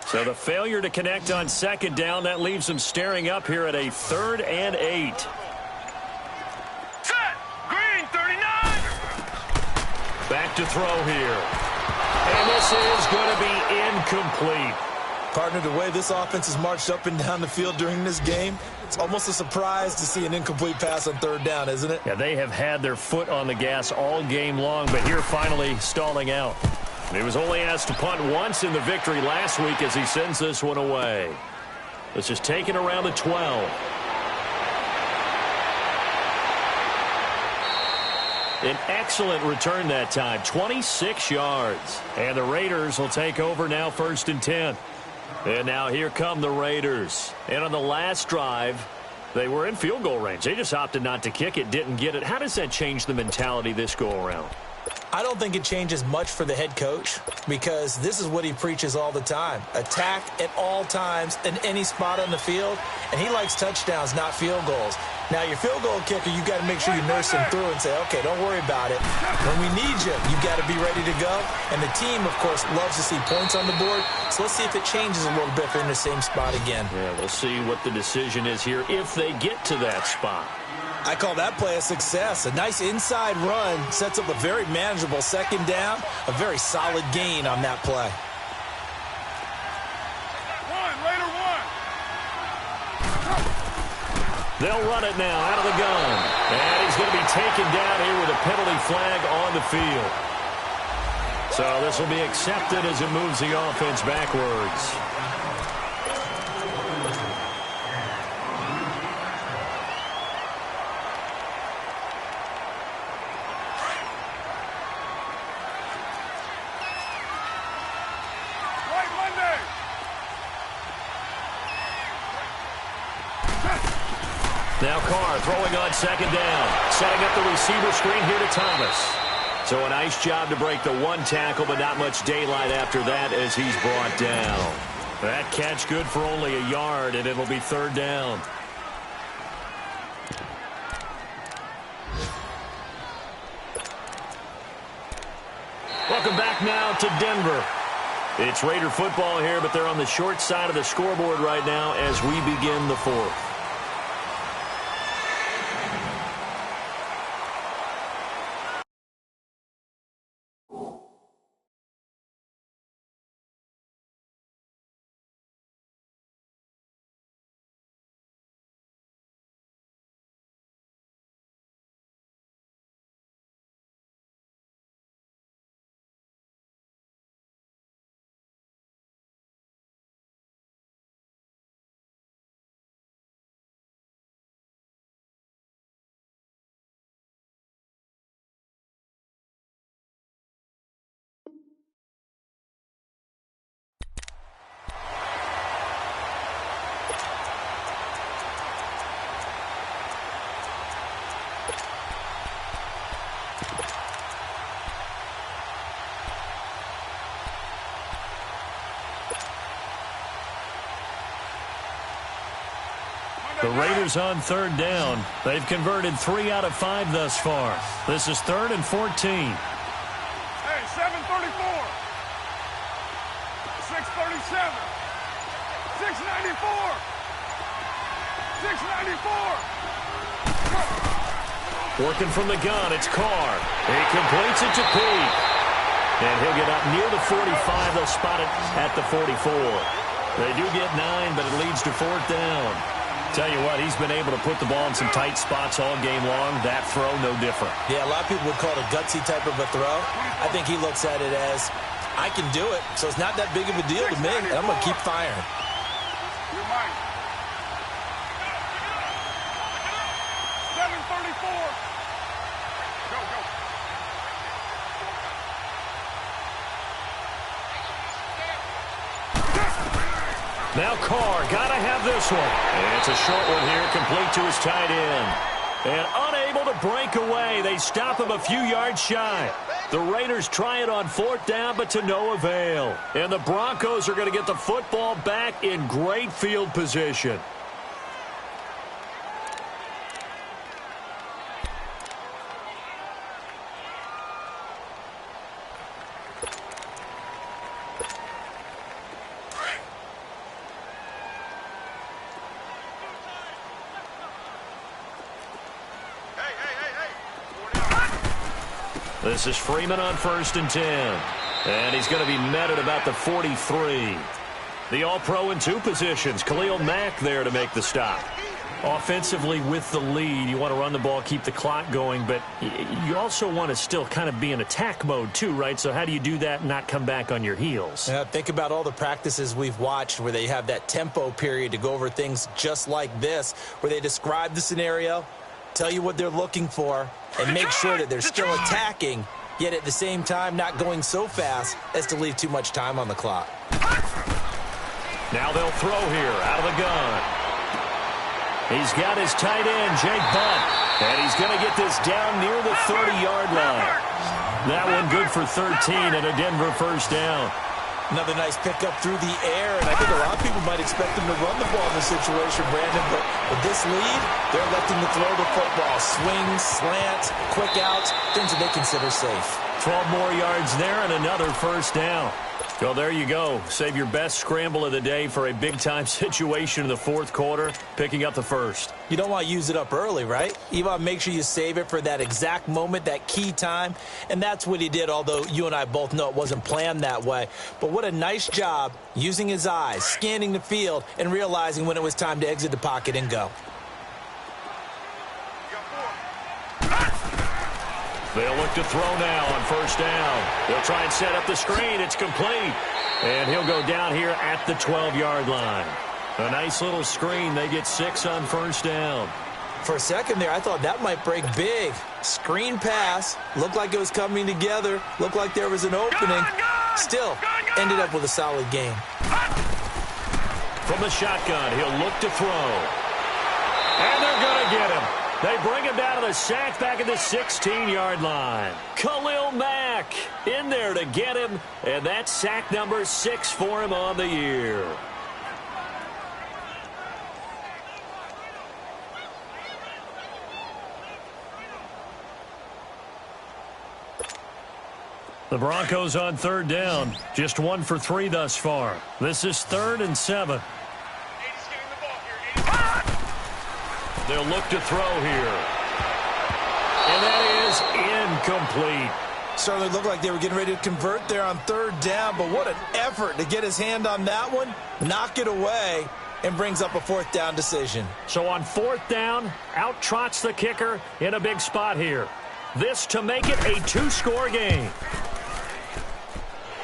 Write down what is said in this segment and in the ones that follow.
So the failure to connect on second down, that leaves them staring up here at a 3rd and 8. Set! Green, 39! Back to throw here. And this is going to be incomplete. Partner, the way this offense has marched up and down the field during this game, it's almost a surprise to see an incomplete pass on 3rd down, isn't it? Yeah, they have had their foot on the gas all game long, but here finally stalling out. He was only asked to punt once in the victory last week as he sends this one away. This is taken around the 12. An excellent return that time, 26 yards. And the Raiders will take over now 1st and 10. And now here come the Raiders. And on the last drive, they were in field goal range. They just opted not to kick it, didn't get it. How does that change the mentality this go around? I don't think it changes much for the head coach because this is what he preaches all the time. Attack at all times in any spot on the field, and he likes touchdowns, not field goals. Now, your field goal kicker, you got to make sure you nurse him through and say, okay, don't worry about it. When we need you, you got to be ready to go. And the team, of course, loves to see points on the board. So let's see if it changes a little bit if they're in the same spot again. Yeah, we'll see what the decision is here if they get to that spot. I call that play a success. A nice inside run sets up a very manageable 2nd down, a very solid gain on that play. They'll run it now out of the gun. And he's going to be taken down here with a penalty flag on the field. So this will be accepted as it moves the offense backwards. Now Carr throwing on 2nd down. Setting up the receiver screen here to Thomas. So a nice job to break the 1 tackle, but not much daylight after that as he's brought down. That catch good for only a yard, and it'll be 3rd down. Welcome back now to Denver. It's Raider football here, but they're on the short side of the scoreboard right now as we begin the 4th. The Raiders on 3rd down. They've converted 3 out of 5 thus far. This is 3rd and 14. Hey, 734. 637. 694. 694. Working from the gun, it's Carr. He completes it to Peake. And he'll get up near the 45. They'll spot it at the 44. They do get 9, but it leads to 4th down. Tell you what, he's been able to put the ball in some tight spots all game long. That throw, no different. Yeah, a lot of people would call it a gutsy type of a throw. I think he looks at it as, I can do it, so it's not that big of a deal to me, and I'm going to keep firing. You're right. 734. Go, go. Now Carr, gotta have this one. And it's a short one here, complete to his tight end. And unable to break away. They stop him a few yards shy. The Raiders try it on 4th down, but to no avail. And the Broncos are going to get the football back in great field position. This is Freeman on 1st and 10. And he's going to be met at about the 43. The All-Pro in 2 positions. Khalil Mack there to make the stop. Offensively with the lead, you want to run the ball, keep the clock going, but you also want to still kind of be in attack mode too, right? So how do you do that and not come back on your heels? Yeah, think about all the practices we've watched where they have that tempo period to go over things just like this, where they describe the scenario, tell you what they're looking for, and make sure that they're still attacking, yet at the same time not going so fast as to leave too much time on the clock. Now they'll throw here out of the gun. He's got his tight end, Jake Butt, and he's going to get this down near the 30-yard line. That one good for 13 and a Denver first down. Another nice pickup through the air, and I think a lot of people might expect them to run the ball in this situation, Brandon, but with this lead, they're electing to throw the football. Swings, slants, quick outs, things that they consider safe. 12 more yards there and another first down. Well, there you go. Save your best scramble of the day for a big-time situation in the 4th quarter, picking up the first. You don't want to use it up early, right? You want to make sure you save it for that exact moment, that key time, and that's what he did, although you and I both know it wasn't planned that way. But what a nice job using his eyes, scanning the field, and realizing when it was time to exit the pocket and go. They'll look to throw now on first down. They'll try and set up the screen. It's complete. And he'll go down here at the 12-yard line. A nice little screen. They get 6 on first down. For a second there, I thought that might break big. Screen pass. Looked like it was coming together. Looked like there was an opening. Still, ended up with a solid game. From the shotgun, he'll look to throw. And they're going to get him. They bring him down to the sack back at the 16-yard line. Khalil Mack in there to get him, and that's sack number 6 for him on the year. The Broncos on 3rd down, just 1 for 3 thus far. This is 3rd and 7. They'll look to throw here. And that is incomplete. Certainly looked like they were getting ready to convert there on 3rd down, but what an effort to get his hand on that one, knock it away, and brings up a 4th down decision. So on 4th down, out trots the kicker in a big spot here. This to make it a 2-score game.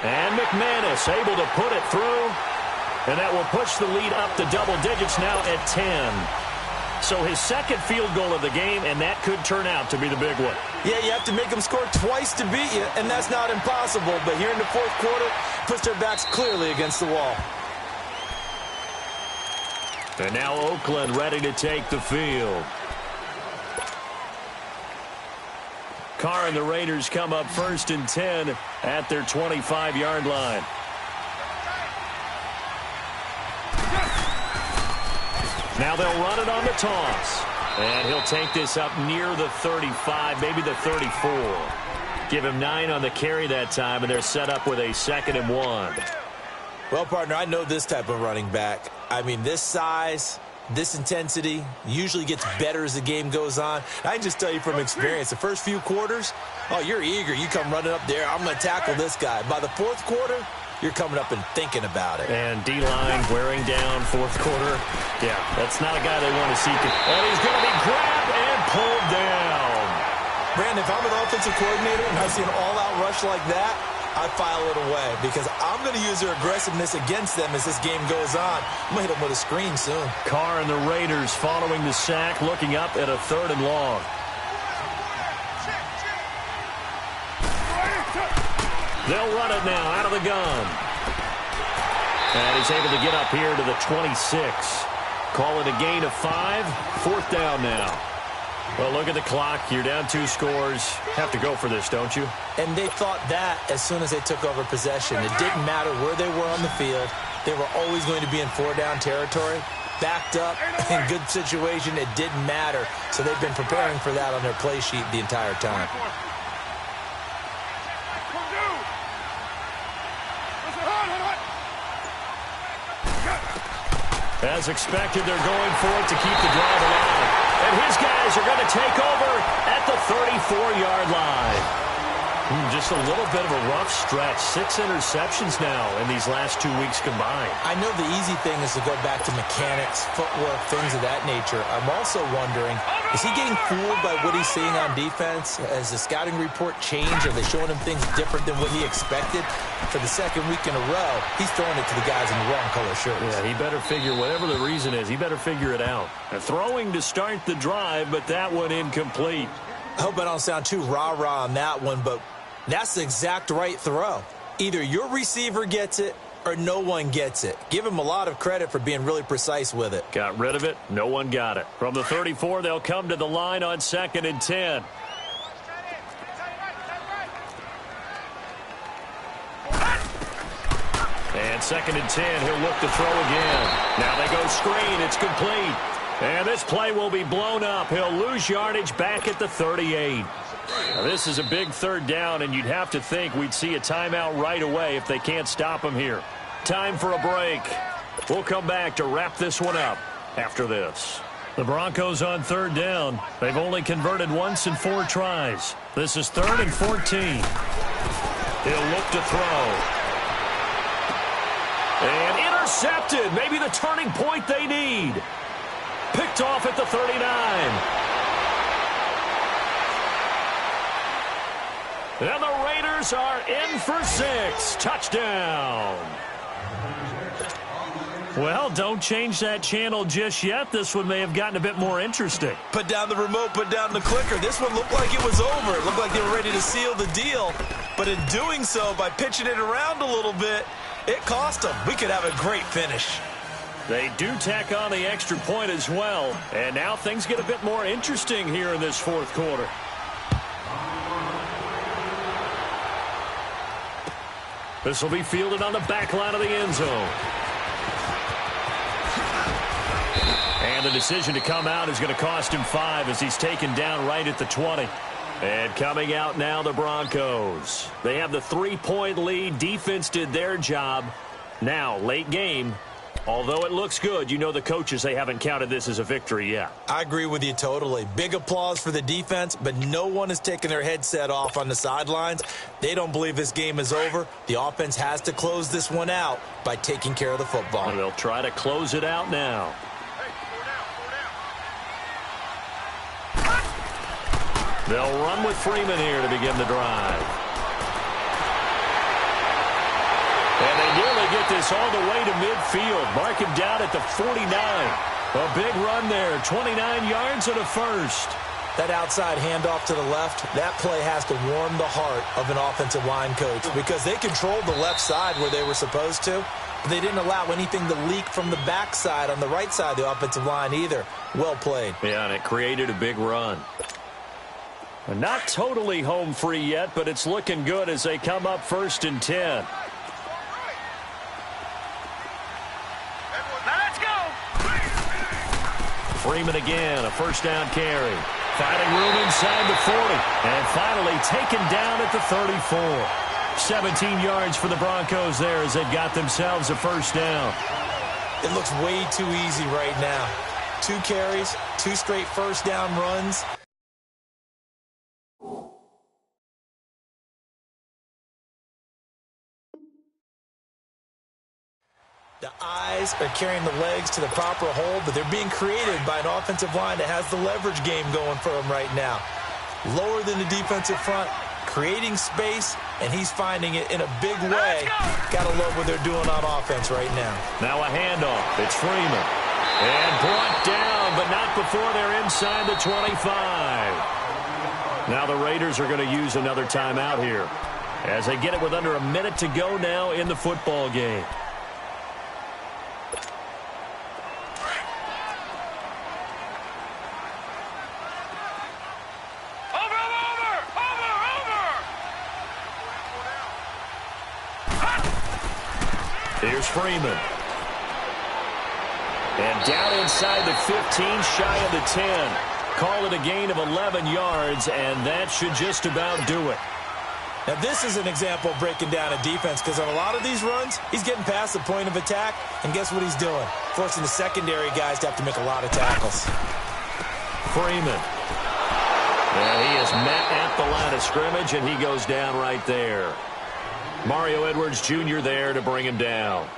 And McManus able to put it through, and that will push the lead up to double digits now at 10. So his 2nd field goal of the game, and that could turn out to be the big one. Yeah, you have to make them score twice to beat you, and that's not impossible. But here in the 4th quarter, puts their backs clearly against the wall. And now Oakland ready to take the field. Carr and the Raiders come up 1st and 10 at their 25-yard line. Now they'll run it on the toss. And he'll take this up near the 35, maybe the 34. Give him 9 on the carry that time, and they're set up with a 2nd and 1. Well, partner, I know this type of running back. I mean, this size, this intensity usually gets better as the game goes on. I can just tell you from experience, the first few quarters, oh, you're eager. You come running up there, I'm going to tackle this guy. By the 4th quarter, you're coming up and thinking about it. And D-line wearing down 4th quarter. Yeah, that's not a guy they want to see. And he's going to be grabbed and pulled down. Brandon, if I'm an offensive coordinator and I see an all-out rush like that, I file it away because I'm going to use their aggressiveness against them as this game goes on. I'm going to hit them with a screen soon. Carr and the Raiders following the sack, looking up at a 3rd and long. They'll run it now out of the gun. And he's able to get up here to the 26. Call it a gain of 5. 4th down now. Well, look at the clock. You're down 2 scores. Have to go for this, don't you? And they thought that as soon as they took over possession. It didn't matter where they were on the field. They were always going to be in 4-down territory. Backed up, in good situation, it didn't matter. So they've been preparing for that on their play sheet the entire time. As expected, they're going for it to keep the drive alive. And his guys are going to take over at the 34-yard line. Just a little bit of a rough stretch. 6 interceptions now in these last 2 weeks combined. I know the easy thing is to go back to mechanics, footwork, things of that nature. I'm also wondering, is he getting fooled by what he's seeing on defense? Has the scouting report changed? Are they showing him things different than what he expected? For the second week in a row, he's throwing it to the guys in the wrong color shirts. Yeah, he better figure, whatever the reason is, he better figure it out. Throwing to start the drive, but that one incomplete. I hope I don't sound too rah-rah on that one, but that's the exact right throw. Either your receiver gets it or no one gets it. Give him a lot of credit for being really precise with it. Got rid of it. No one got it. From the 34, they'll come to the line on 2nd and 10. And 2nd and 10, he'll look to throw again. Now they go screen. It's complete. And this play will be blown up. He'll lose yardage back at the 38. Now, this is a big 3rd down, and you'd have to think we'd see a timeout right away if they can't stop him here. Time for a break. We'll come back to wrap this one up after this. The Broncos on 3rd down. They've only converted once in 4 tries. This is 3rd and 14. He'll look to throw. And intercepted. Maybe the turning point they need. Picked off at the 39. And the Raiders are in for 6. Touchdown. Well, don't change that channel just yet. This one may have gotten a bit more interesting. Put down the remote, put down the clicker. This one looked like it was over. It looked like they were ready to seal the deal. But in doing so, by pitching it around a little bit, it cost them. We could have a great finish. They do tack on the extra point as well. And now things get a bit more interesting here in this 4th quarter. This will be fielded on the back line of the end zone. And the decision to come out is going to cost him 5 as he's taken down right at the 20. And coming out now, the Broncos. They have the 3-point lead. Defense did their job. Now, late game. Although it looks good, you know the coaches, they haven't counted this as a victory yet. I agree with you totally. Big applause for the defense, but no one is taking their headset off on the sidelines. They don't believe this game is over. The offense has to close this one out by taking care of the football. And they'll try to close it out now. They'll run with Freeman here to begin the drive. And they nearly get this all the way to midfield. Mark him down at the 49. A big run there, 29 yards and a first. That outside handoff to the left, that play has to warm the heart of an offensive line coach because they controlled the left side where they were supposed to. But they didn't allow anything to leak from the backside on the right side of the offensive line either. Well played. Yeah, and it created a big run. Not totally home free yet, but it's looking good as they come up 1st and 10. Freeman again, a 1st down carry. Finding room inside the 40. And finally taken down at the 34. 17 yards for the Broncos there as they've got themselves a 1st down. It looks way too easy right now. 2 carries, 2 straight 1st down runs. The eyes are carrying the legs to the proper hole, but they're being created by an offensive line that has the leverage game going for them right now. Lower than the defensive front, creating space, and he's finding it in a big way. Gotta love what they're doing on offense right now. Now a handoff. It's Freeman. And brought down, but not before they're inside the 25. Now the Raiders are going to use another timeout here as they get it with under a minute to go now in the football game. Here's Freeman. And down inside the 15, shy of the 10. Call it a gain of 11 yards, and that should just about do it. Now, this is an example of breaking down a defense because on a lot of these runs, he's getting past the point of attack, and guess what he's doing? Forcing the secondary guys to have to make a lot of tackles. Freeman. He is met at the line of scrimmage, and he goes down right there. Mario Edwards Jr. there to bring him down.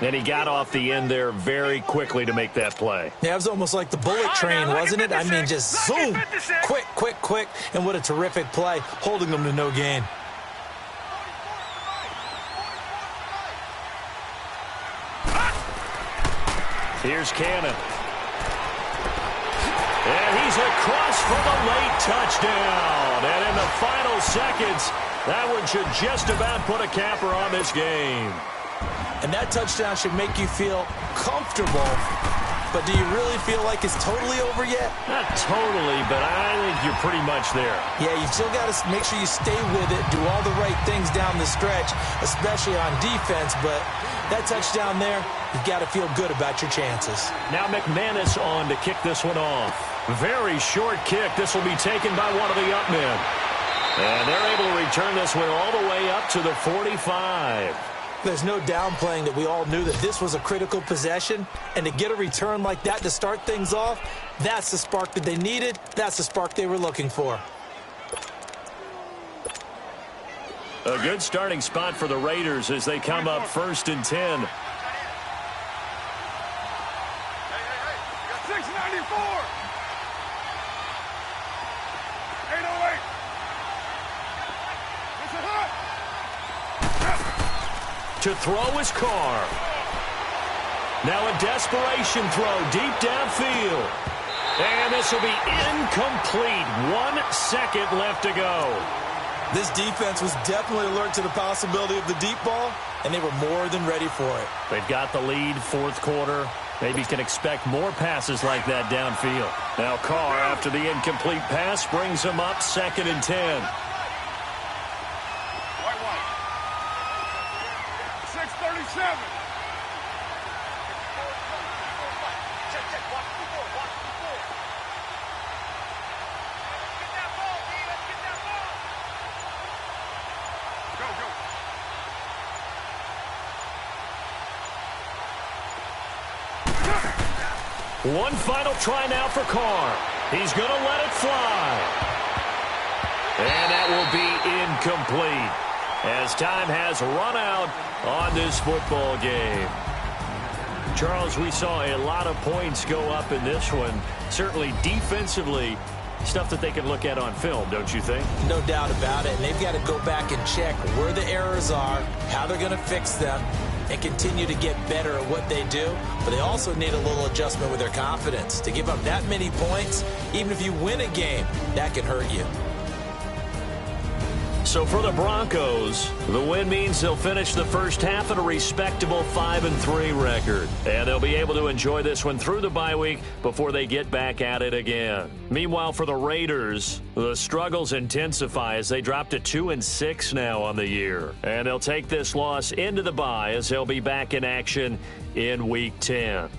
And he got off the end there very quickly to make that play. Yeah, it was almost like the bullet train, wasn't it? I mean, just zoom, quick, quick, quick. And what a terrific play, holding them to no gain. Here's Cannon. And he's across for the late touchdown. And in the final seconds, that one should just about put a capper on this game. And that touchdown should make you feel comfortable. But do you really feel like it's totally over yet? Not totally, but I think you're pretty much there. Yeah, you still got to make sure you stay with it, do all the right things down the stretch, especially on defense. But that touchdown there, you've got to feel good about your chances. Now McManus on to kick this one off. Very short kick. This will be taken by one of the up men. And they're able to return this one all the way up to the 45. There's no downplaying that we all knew that this was a critical possession, and to get a return like that to start things off, that's the spark that they needed. That's the spark they were looking for. A good starting spot for the Raiders as they come up 1st and 10. 694. 808. It's a hut. To throw is Carr. Now a desperation throw deep downfield. And this will be incomplete. 1 second left to go. This defense was definitely alert to the possibility of the deep ball, and they were more than ready for it. They've got the lead, 4th quarter. Maybe can expect more passes like that downfield. Now Carr, after the incomplete pass, brings them up 2nd and 10. 637. One final try now for Carr. He's going to let it fly. And that will be incomplete as time has run out on this football game. Charles, we saw a lot of points go up in this one. Certainly defensively, stuff that they can look at on film, don't you think? No doubt about it. And they've got to go back and check where the errors are, how they're going to fix them, and continue to get better at what they do. But they also need a little adjustment with their confidence. To give up that many points, even if you win a game, that can hurt you. So for the Broncos, the win means they'll finish the first half at a respectable 5-3 record. And they'll be able to enjoy this one through the bye week before they get back at it again. Meanwhile, for the Raiders, the struggles intensify as they drop to 2-6 now on the year. And they'll take this loss into the bye as they'll be back in action in Week 10.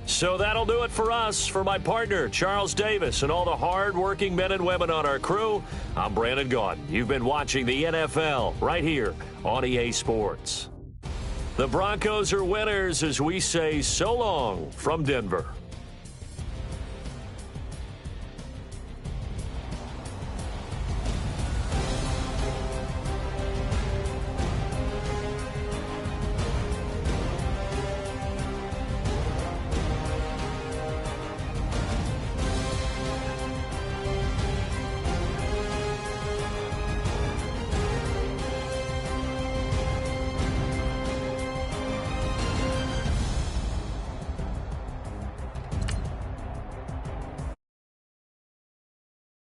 So that'll do it for us. For my partner, Charles Davis, and all the hard-working men and women on our crew, I'm Brandon Gaudin. You've been watching the NFL right here on EA Sports. The Broncos are winners as we say so long from Denver.